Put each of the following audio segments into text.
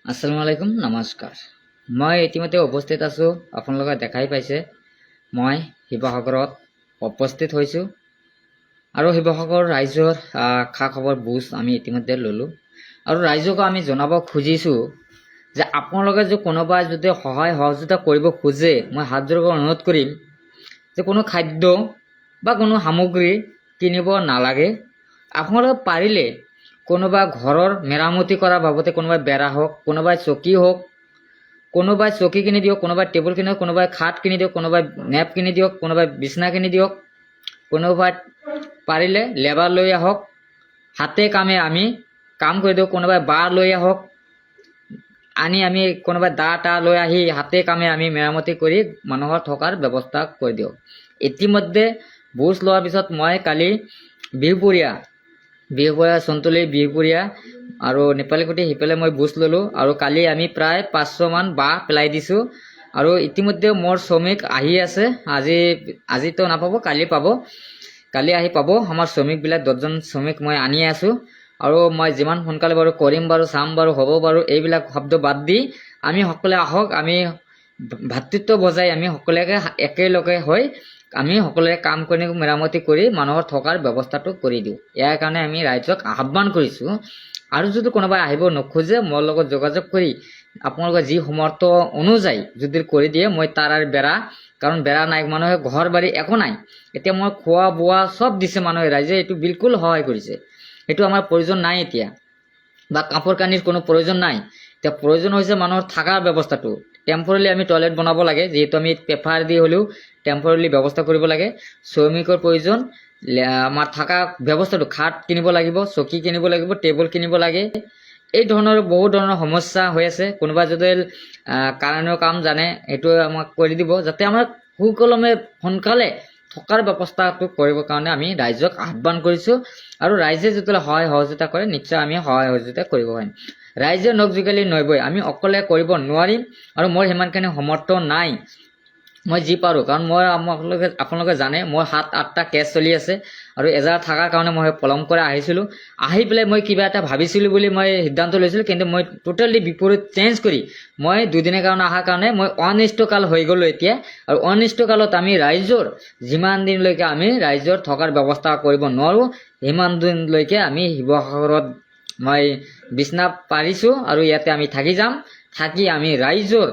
আসসালামু আলাইকুম নমস্কাৰ। মই ইতিমধ্যে উপস্থিত আছোঁ। আপোনালোকে দেখাই পাইছে মই শিৱসাগৰত উপস্থিত হৈছোঁ আৰু শিৱসাগৰ ৰাইজৰ খা খবৰ বুজ আমি ইতিমধ্যে ল'লোঁ আৰু ৰাইজক আমি জনাব খুজিছোঁ যে আপোনালোকে যদি কোনোবাই যদি সহায় সহযোগিতা কৰিব খোজে মই হাত জোৰ অনুৰোধ কৰিম যে কোনো খাদ্য বা কোনো সামগ্ৰী কিনিব নালাগে। আপোনালোকে পাৰিলে কোনোবা ঘৰৰ মেৰামতি কৰা বাবদে কোনোবাই বেৰা হোক, কোনোবাই চকী হোক, কোনোবাই চকী কিনি দিয়ক, কোনোবাই টেবুল কিনি দিয়ক, কোনোবাই খাট কিনি দিয়ক, কোনোবাই নেপ কিনি দিয়ক, কোনোবাই বিছনা কিনি দিয়ক, কোনোবাই পাৰিলে লেবাৰ লৈ আহক, হাতে কামে আমি কাম কৰি দিওঁ, কোনোবাই বাঁহ লৈ আহক, আনি আমি কোনোবাই দা লৈ আহি হাতে কামে আমি মেৰামতি কৰি মানুহৰ থকাৰ ব্যৱস্থা কৰি দিওঁ। ইতিমধ্যে বুজ লোৱাৰ পিছত মই কালি বিহুপুৰীয়া চন্তলী বিহুপুৰীয়া আৰু নেপালীকুটি সিফালে মই বুজ ল'লোঁ আৰু কালি আমি প্ৰায় 500 মান বাঁহ পেলাই দিছোঁ আৰু ইতিমধ্যে মোৰ শ্ৰমিক আহি আছে। আজিতো নাপাব, কালি পাব, কালি আহি পাব। আমাৰ শ্ৰমিকবিলাক 10জন শ্ৰমিক মই আনি আছোঁ আৰু মই যিমান সোনকালে বাৰু কৰিম বাৰু, চাম বাৰু, হ'ব বাৰু, এইবিলাক শব্দ বাদ দি আমি সকলোৱে আহক, আমি ভাতৃত্ব বজাই আমি সকলোকে একেলগে হৈ আমি সকলোৱে কাম কৰি মেৰামতি কৰি মানুহৰ থকাৰ ব্যৱস্থাটো কৰি দিওঁ। ইয়াৰ কাৰণে আমি ৰাইজক আহ্বান কৰিছোঁ। আৰু যদি কোনোবাই আহিব নোখোজে মোৰ লগত যোগাযোগ কৰি আপোনালোকে যি সমৰ্থ অনুযায়ী যদি কৰি দিয়ে মই তাৰ আৰু বেৰা, কাৰণ বেৰা নাই, মানুহে ঘৰ বাৰী একো নাই। এতিয়া মই খোৱা বোৱা চব দিছে মানুহে, ৰাইজে এইটো বিলকুল সহায় কৰিছে। সেইটো আমাৰ প্ৰয়োজন নাই এতিয়া, বা কাপোৰ কানিৰ কোনো প্ৰয়োজন নাই। এতিয়া প্ৰয়োজন হৈছে মানুহৰ থকাৰ ব্যৱস্থাটো। টেম্পৰেলি আমি টয়লেট বনাব লাগে, যিহেতু আমি পেপাৰ দি হ'লেও টেম্পৰেলি ব্যৱস্থা কৰিব লাগে। শ্ৰমিকৰ প্ৰয়োজন, আমাৰ থকা ব্যৱস্থাটো, খাট কিনিব লাগিব, চকী কিনিব লাগিব, টেবুল কিনিব লাগে। এই ধৰণৰ বহু ধৰণৰ সমস্যা হৈ আছে। কোনোবা যদি কাৰণৰ কাম জানে সেইটো আমাক কৰি দিব, যাতে আমাৰ সুকলমে সোনকালে থকাৰ ব্যৱস্থাটো কৰিবৰ কাৰণে আমি ৰাইজক আহ্বান কৰিছোঁ। আৰু ৰাইজে যেতিয়ালৈ সহায় সহযোগিতা কৰে নিশ্চয় আমি সহায় সহযোগিতা কৰিব পাৰিম। ৰাইজে নখ জোকালি নবৈ, আমি অকলে কৰিব নোৱাৰিম আৰু মোৰ সিমানখিনি সমৰ্থ নাই। মই যি পাৰোঁ, কাৰণ মই আপোনালোকে জানে মোৰ 7-8টা কেছ চলি আছে আৰু এজাৰ থকাৰ কাৰণে মই পলম কৰি আহিছিলোঁ। আহি পেলাই মই কিবা এটা ভাবিছিলোঁ বুলি মই সিদ্ধান্ত লৈছিলোঁ, কিন্তু মই টোটেলি বিপৰীত চেঞ্জ কৰি মই 2 দিনৰ কাৰণে অহাৰ কাৰণে মই অনিষ্টকাল হৈ গ'লোঁ এতিয়া। আৰু অনিষ্টকালত আমি ৰাইজৰ যিমান দিনলৈকে আমি ৰাইজৰ থকাৰ ব্যৱস্থা কৰিব নোৱাৰোঁ সিমান দিনলৈকে আমি শিৱসাগৰত মই বিছনা পাৰিছোঁ আৰু ইয়াতে আমি থাকি যাম। থাকি আমি ৰাইজৰ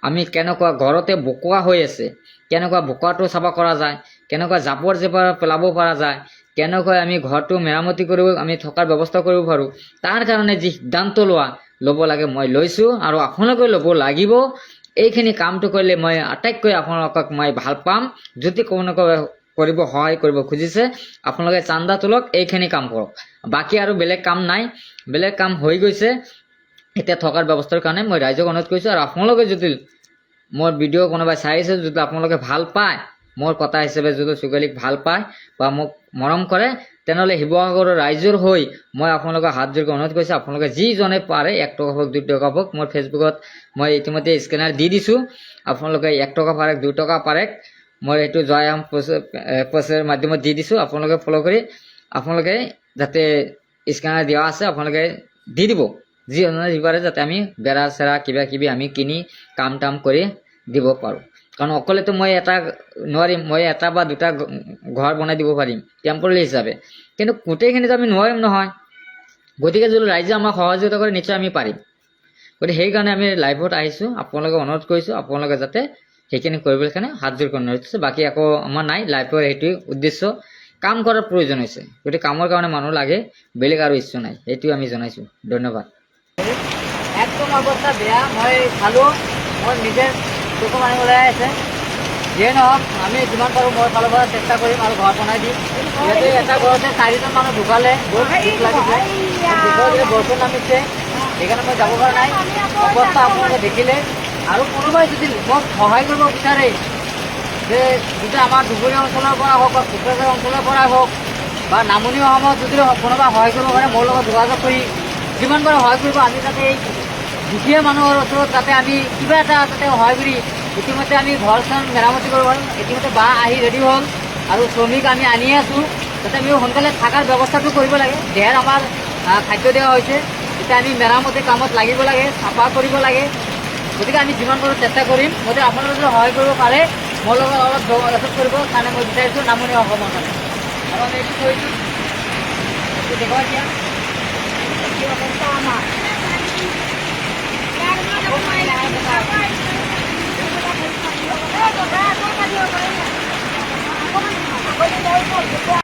আমি কেনেকুৱা ঘৰতে বোকা হৈ আছে, কেনেকুৱা বোকাটো চাফা কৰা যায়, কেনেকুৱা জাবৰ জোঁথৰ পেলাব পৰা যায়, কেনেকৈ আমি ঘৰটো মেৰামতি কৰিব আমি থকাৰ ব্যৱস্থা কৰিব পাৰোঁ, তাৰ কাৰণে যি সিদ্ধান্ত ল'ব লাগে মই লৈছোঁ আৰু আপোনালোকে ল'ব লাগিব। এইখিনি কামটো কৰিলে মই আটাইতকৈ আপোনালোকক মই ভাল পাম। যদি কোনোবাই কৰিব সহায় কৰিব খুজিছে আপোনালোকে চান্দা তোলক, এইখিনি কাম কৰক, বাকী আৰু বেলেগ কাম নাই। বেলেগ কাম হৈ গৈছে। এতিয়া থকাৰ ব্যৱস্থাৰ কাৰণে মই ৰাইজক অনুৰোধ কৰিছোঁ। আৰু আপোনালোকে যদি মোৰ ভিডিঅ' কোনোবাই চাই আছে, যদি আপোনালোকে ভাল পায়, মোৰ কথা হিচাপে যদি ছোৱালীক ভাল পায় বা মোক মৰম কৰে, তেনেহ'লে শিৱসাগৰৰ ৰাইজৰ হৈ মই আপোনালোকক হাত জোৰকৈ অনুৰোধ কৰিছোঁ, আপোনালোকে যিজনে পাৰে 1 টকা হওক 2 টকা হওক, মোৰ ফেচবুকত মই ইতিমধ্যে স্কেনাৰ দি দিছোঁ। আপোনালোকে 1 টকা পাৰে 2 টকা পাৰে, মই এইটো জয়াম প'ষ্টৰ মাধ্যমত দি দিছোঁ। আপোনালোকে ফ'ল' কৰি আপোনালোকে যাতে স্কেনাৰ দিয়া আছে আপোনালোকে দি দিব, যি পাৰে, যাতে আমি বেৰা চেৰা কিবা কিবি আমি কিনি কাম টাম কৰি দিব পাৰোঁ। কাৰণ অকলেতো মই এটা নোৱাৰিম, মই 1 বা 2টা ঘৰ বনাই দিব পাৰিম টেম্পৰেৰী হিচাপে, কিন্তু গোটেইখিনিতো আমি নোৱাৰিম নহয়। গতিকে যদি ৰাইজে আমাক সহযোগিতা কৰে নিশ্চয় আমি পাৰিম। গতিকে সেইকাৰণে আমি লাইভত আহিছোঁ, আপোনালোকে অনুৰোধ কৰিছোঁ আপোনালোকে যাতে সেইখিনি কৰিবলৈ কাৰণে হাত জোৰ কৰি অনুৰোধ কৰিছোঁ। বাকী একো আমাৰ নাই, লাইভৰ সেইটোৱে উদ্দেশ্য, কাম কৰাৰ প্ৰয়োজন হৈছে। গতিকে কামৰ কাৰণে মানুহ লাগে, বেলেগ আৰু ইচ্ছু নাই, সেইটোৱে আমি জনাইছোঁ। ধন্যবাদ। একদম অৱস্থা বেয়া, মই চালোঁ, মই নিজে চকু মাৰিব ওলাই আছে। যিয়ে নহওক আমি যিমান পাৰোঁ মই ফালৰ পৰা চেষ্টা কৰিম আৰু ঘৰ বনাই দিম। যিহেতু এটা ঘৰতে 4জন মানুহ ঢুকালে, বহুত দুখ লাগিছে। বৰষুণ নামিছে, সেইকাৰণে মই যাব পৰা নাই। অৱস্থা আপোনালোকে দেখিলে। আৰু কোনোবাই যদি মোক সহায় কৰিব বিচাৰে, যে যদি আমাৰ ধুবুৰী অঞ্চলৰ পৰা হওক বা কোকৰাঝাৰ অঞ্চলৰ পৰা হওক বা নামনি অসমত যদি কোনোবা সহায় কৰিব পাৰে মোৰ লগত যোগাযোগ কৰি যিমান পাৰে সহায় কৰিব। আমি যাতে এই দুখীয়া মানুহৰ ওচৰত যাতে আমি কিবা এটা যাতে সহায় কৰি ইতিমধ্যে আমি ঘৰ চৰ মেৰামতি কৰিব পাৰোঁ। ইতিমধ্যে বাঁহ আহি ৰেডি হ'ল আৰু শ্ৰমিক আমি আনি আছোঁ, যাতে আমি সোনকালে থকাৰ ব্যৱস্থাটো কৰিব লাগে। আমাৰ খাদ্য দিয়া হৈছে, এতিয়া আমি মেৰামতি কামত লাগিব লাগে, চাফা কৰিব লাগে। গতিকে আমি যিমান পাৰোঁ চেষ্টা কৰিম। গতিকে আপোনালোকে যদি সহায় কৰিব পাৰে মোৰ লগত অলপ যোগাযোগ কৰিব কাৰণে মই বিচাৰিছোঁ নামনি অসমৰ কাৰণে। আৰু আমি এইটো কৰিছোঁ, এইটো দেখুৱা এতিয়া কি অৱস্থা আমাৰ।